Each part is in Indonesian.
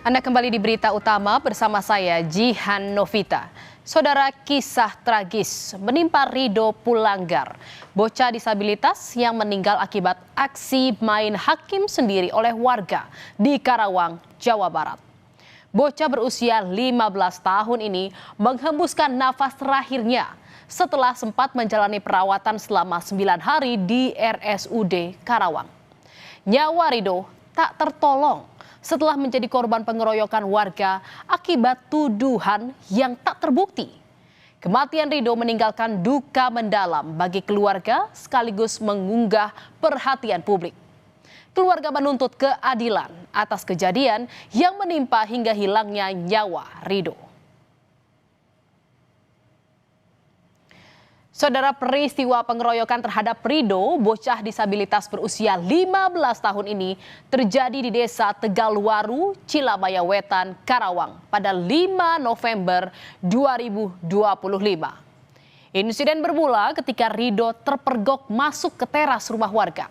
Anda kembali di berita utama bersama saya Jihan Novita. Saudara, kisah tragis menimpa Rido Pulanggar, bocah disabilitas yang meninggal akibat aksi main hakim sendiri oleh warga di Karawang, Jawa Barat. Bocah berusia 15 tahun ini menghembuskan nafas terakhirnya setelah sempat menjalani perawatan selama 9 hari di RSUD Karawang. Nyawa Rido tak tertolong setelah menjadi korban pengeroyokan warga akibat tuduhan yang tak terbukti. Kematian Rido meninggalkan duka mendalam bagi keluarga sekaligus mengunggah perhatian publik. Keluarga menuntut keadilan atas kejadian yang menimpa hingga hilangnya nyawa Rido. Saudara, peristiwa pengeroyokan terhadap Rido, bocah disabilitas berusia 15 tahun ini terjadi di Desa Tegalwaru, Cilamaya Wetan, Karawang pada 5 November 2025. Insiden bermula ketika Rido terpergok masuk ke teras rumah warga.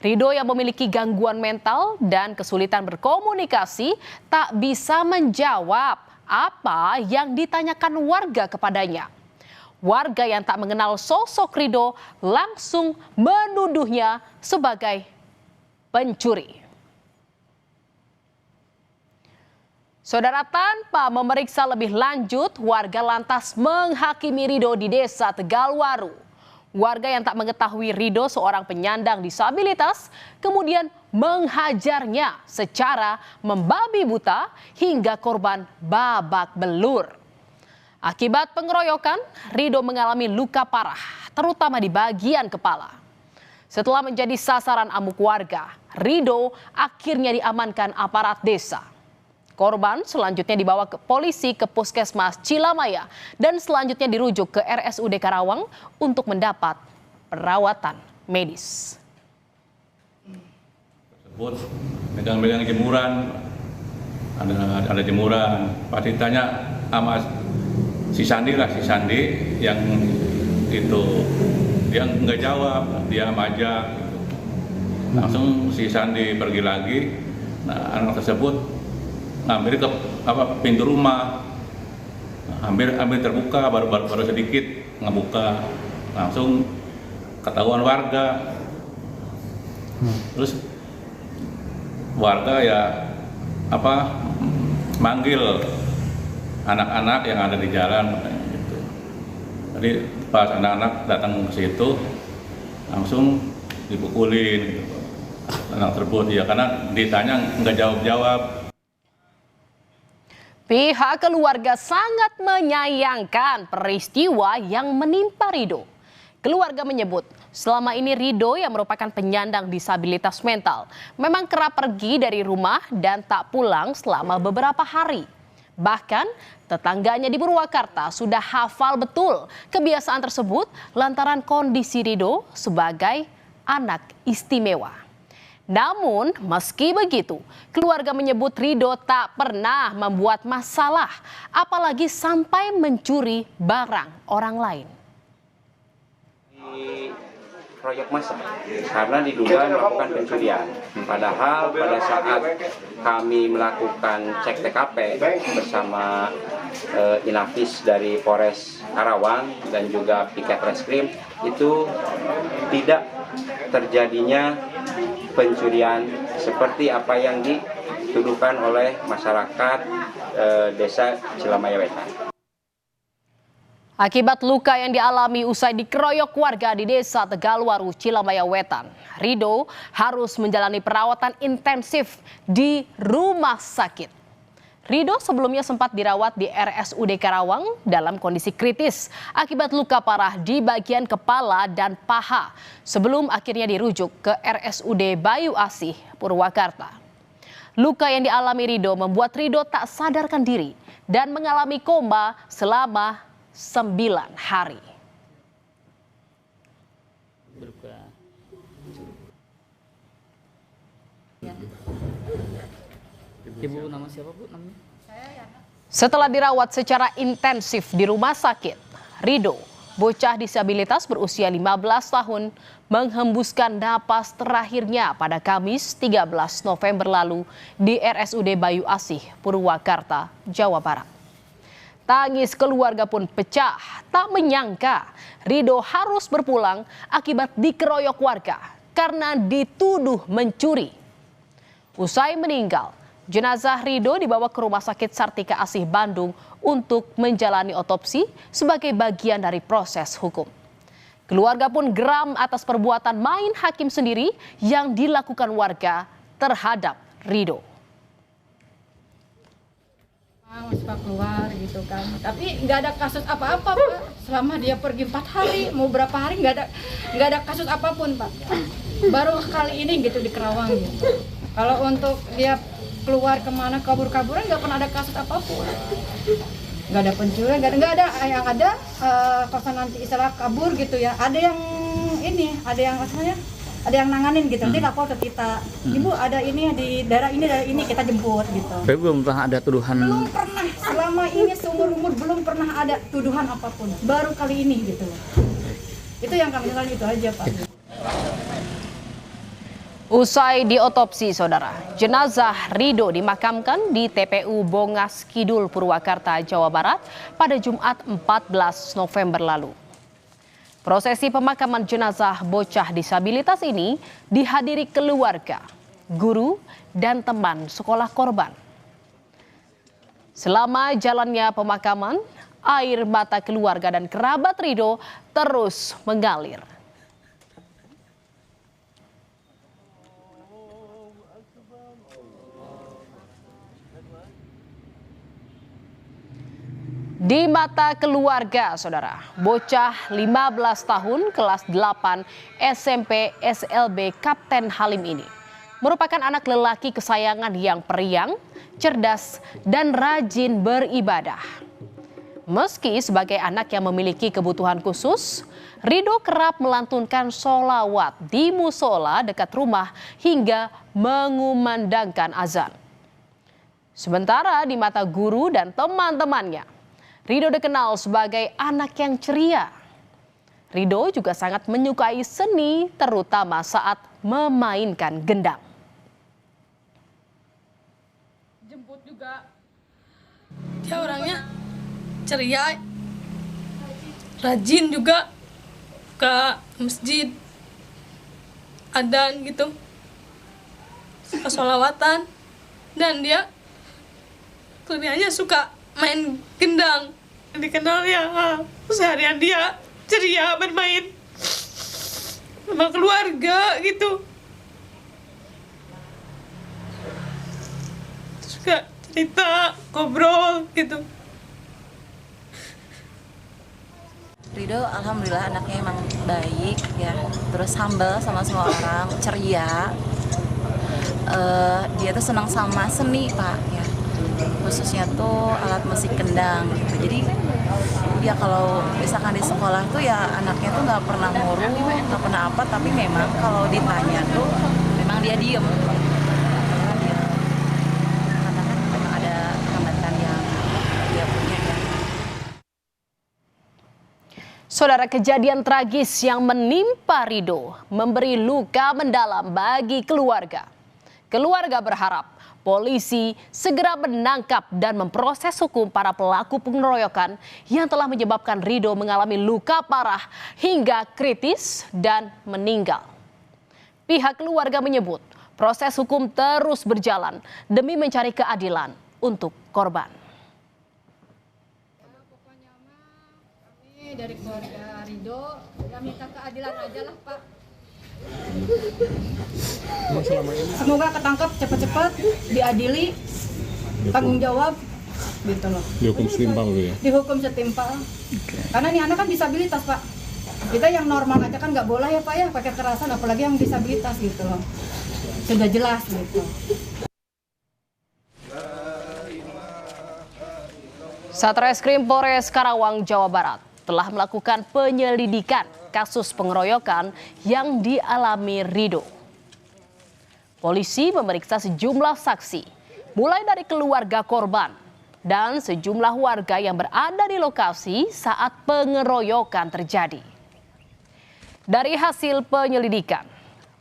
Rido yang memiliki gangguan mental dan kesulitan berkomunikasi tak bisa menjawab apa yang ditanyakan warga kepadanya. Warga yang tak mengenal sosok Rido langsung menuduhnya sebagai pencuri. Saudara, tanpa memeriksa lebih lanjut, warga lantas menghakimi Rido di Desa Tegalwaru. Warga yang tak mengetahui Rido seorang penyandang disabilitas kemudian menghajarnya secara membabi buta hingga korban babak belur. Akibat pengeroyokan, Rido mengalami luka parah, terutama di bagian kepala. Setelah menjadi sasaran amuk warga, Rido akhirnya diamankan aparat desa. Korban selanjutnya dibawa ke polisi ke Puskesmas Cilamaya dan selanjutnya dirujuk ke RSUD Karawang untuk mendapat perawatan medis. Tersebut megang-megang jemuran, ada jemuran, pasti tanya sama si Sandi yang itu dia nggak jawab, diam aja gitu. Langsung si Sandi pergi lagi. Nah, anak tersebut ngambil ke pintu rumah, hampir terbuka, baru sedikit ngebuka, langsung ketahuan warga. Terus warga ya manggil anak-anak yang ada di jalan gitu. Jadi pas anak-anak datang ke situ langsung dipukulin gitu. Anak tersebut ya karena ditanya nggak jawab-jawab. Pihak keluarga sangat menyayangkan peristiwa yang menimpa Rido. Keluarga menyebut selama ini Rido yang merupakan penyandang disabilitas mental memang kerap pergi dari rumah dan tak pulang selama beberapa hari. Bahkan tetangganya di Purwakarta sudah hafal betul kebiasaan tersebut lantaran kondisi Rido sebagai anak istimewa. Namun meski begitu, keluarga menyebut Rido tak pernah membuat masalah, apalagi sampai mencuri barang orang lain. Proyek massa karena diduga melakukan pencurian. Padahal pada saat kami melakukan cek TKP bersama Inafis dari Polres Karawang dan juga Piket Reskrim, itu tidak terjadinya pencurian seperti apa yang dituduhkan oleh masyarakat Desa Cilamaya Wetan. Akibat luka yang dialami usai dikeroyok warga di Desa Tegalwaru, Cilamaya Wetan, Rido harus menjalani perawatan intensif di rumah sakit. Rido sebelumnya sempat dirawat di RSUD Karawang dalam kondisi kritis akibat luka parah di bagian kepala dan paha sebelum akhirnya dirujuk ke RSUD Bayu Asih, Purwakarta. Luka yang dialami Rido membuat Rido tak sadarkan diri dan mengalami koma selama 9 hari. Ibu nama siapa, Bu, namanya? Setelah dirawat secara intensif di rumah sakit, Rido Bocah disabilitas berusia 15 tahun menghembuskan napas terakhirnya pada Kamis 13 November lalu di RSUD Bayu Asih, Purwakarta, Jawa Barat. Tangis keluarga pun pecah, tak menyangka Rido harus berpulang akibat dikeroyok warga karena dituduh mencuri. Usai meninggal, jenazah Rido dibawa ke Rumah Sakit Sartika Asih Bandung untuk menjalani otopsi sebagai bagian dari proses hukum. Keluarga pun geram atas perbuatan main hakim sendiri yang dilakukan warga terhadap Rido. Suka keluar gitu kan, tapi nggak ada kasus apa-apa Pak. Selama dia pergi 4 hari, mau berapa hari nggak ada kasus apapun Pak. Baru kali ini gitu di Kerawang gitu. Kalau untuk dia keluar kemana kabur-kaburan nggak pernah ada kasus apapun, nggak ada pencurian, nggak ada yang ada kalau nanti istilah kabur gitu ya, ada yang ini, ada yang maksudnya ada yang nanganin gitu, nanti lapor ke kita, ibu ada ini di daerah ini kita jemput gitu. Tapi belum pernah ada tuduhan. Belum pernah, selama ini seumur umur belum pernah ada tuduhan apapun, baru kali ini gitu. Itu yang kami salah, itu aja Pak. Usai diotopsi, saudara, jenazah Rido dimakamkan di TPU Bongas Kidul, Purwakarta, Jawa Barat pada Jumat 14 November lalu. Prosesi pemakaman jenazah bocah disabilitas ini dihadiri keluarga, guru, dan teman sekolah korban. Selama jalannya pemakaman, air mata keluarga dan kerabat Rido terus mengalir. Di mata keluarga, saudara, bocah 15 tahun kelas 8 SMP SLB Kapten Halim ini merupakan anak lelaki kesayangan yang periang, cerdas, dan rajin beribadah. Meski sebagai anak yang memiliki kebutuhan khusus, Rido kerap melantunkan sholawat di musola dekat rumah hingga mengumandangkan azan. Sementara di mata guru dan teman-temannya, Rido dikenal sebagai anak yang ceria. Rido juga sangat menyukai seni, terutama saat memainkan gendang. Jemput juga, dia orangnya ceria, rajin juga ke masjid, adzan gitu, suka sholawatan, dan dia kerjanya suka main gendang. Dikenal ya seharian dia ceria bermain sama keluarga gitu, suka cerita, ngobrol gitu. Rido alhamdulillah anaknya emang baik ya, terus humble sama semua orang, ceria. Dia tuh senang sama seni Pak ya, khususnya tuh alat musik kendang gitu. Jadi dia kalau misalkan di sekolah tuh ya anaknya tuh nggak pernah nguru, nggak pernah apa, tapi memang kalau ditanya tuh memang dia diem. Karena kan memang ada hambatan yang dia punya ya. Saudara, kejadian tragis yang menimpa Rido memberi luka mendalam bagi keluarga. Keluarga berharap polisi segera menangkap dan memproses hukum para pelaku pengeroyokan yang telah menyebabkan Rido mengalami luka parah hingga kritis dan meninggal. Pihak keluarga menyebut proses hukum terus berjalan demi mencari keadilan untuk korban. Pokoknya kami dari keluarga Rido ya minta keadilan aja lah Pak. Semoga ketangkap cepat-cepat, diadili, tanggung jawab, gitu loh. Dihukum setimpal gitu ya? Dihukum setimpal. Karena ini anak kan disabilitas Pak. Kita yang normal aja kan nggak boleh ya Pak ya pakai kekerasan, apalagi yang disabilitas gitu loh. Sudah jelas gitu. Satreskrim Polres Karawang, Jawa Barat telah melakukan penyelidikan kasus pengeroyokan yang dialami Rido. Polisi memeriksa sejumlah saksi, mulai dari keluarga korban, dan sejumlah warga yang berada di lokasi saat pengeroyokan terjadi. Dari hasil penyelidikan,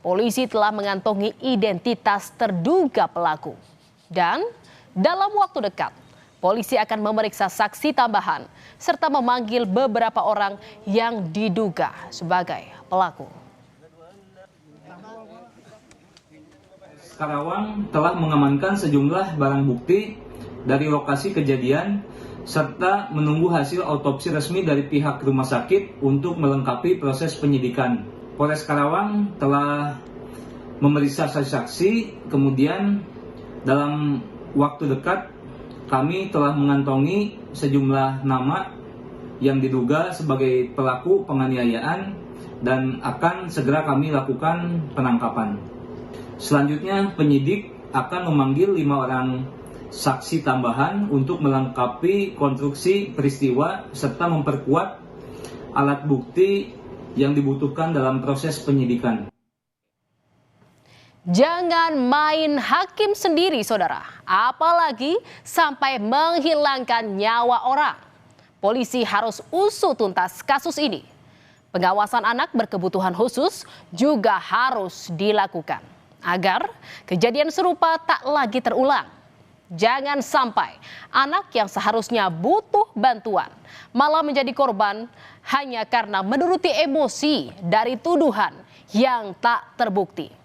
polisi telah mengantongi identitas terduga pelaku. Dan dalam waktu dekat, polisi akan memeriksa saksi tambahan serta memanggil beberapa orang yang diduga sebagai pelaku. Karawang telah mengamankan sejumlah barang bukti dari lokasi kejadian serta menunggu hasil autopsi resmi dari pihak rumah sakit untuk melengkapi proses penyidikan. Polres Karawang telah memeriksa saksi-saksi, kemudian dalam waktu dekat kami telah mengantongi sejumlah nama yang diduga sebagai pelaku penganiayaan dan akan segera kami lakukan penangkapan. Selanjutnya penyidik akan memanggil 5 orang saksi tambahan untuk melengkapi konstruksi peristiwa serta memperkuat alat bukti yang dibutuhkan dalam proses penyidikan. Jangan main hakim sendiri, saudara. Apalagi sampai menghilangkan nyawa orang. Polisi harus usut tuntas kasus ini. Pengawasan anak berkebutuhan khusus juga harus dilakukan agar kejadian serupa tak lagi terulang. Jangan sampai anak yang seharusnya butuh bantuan malah menjadi korban hanya karena menuruti emosi dari tuduhan yang tak terbukti.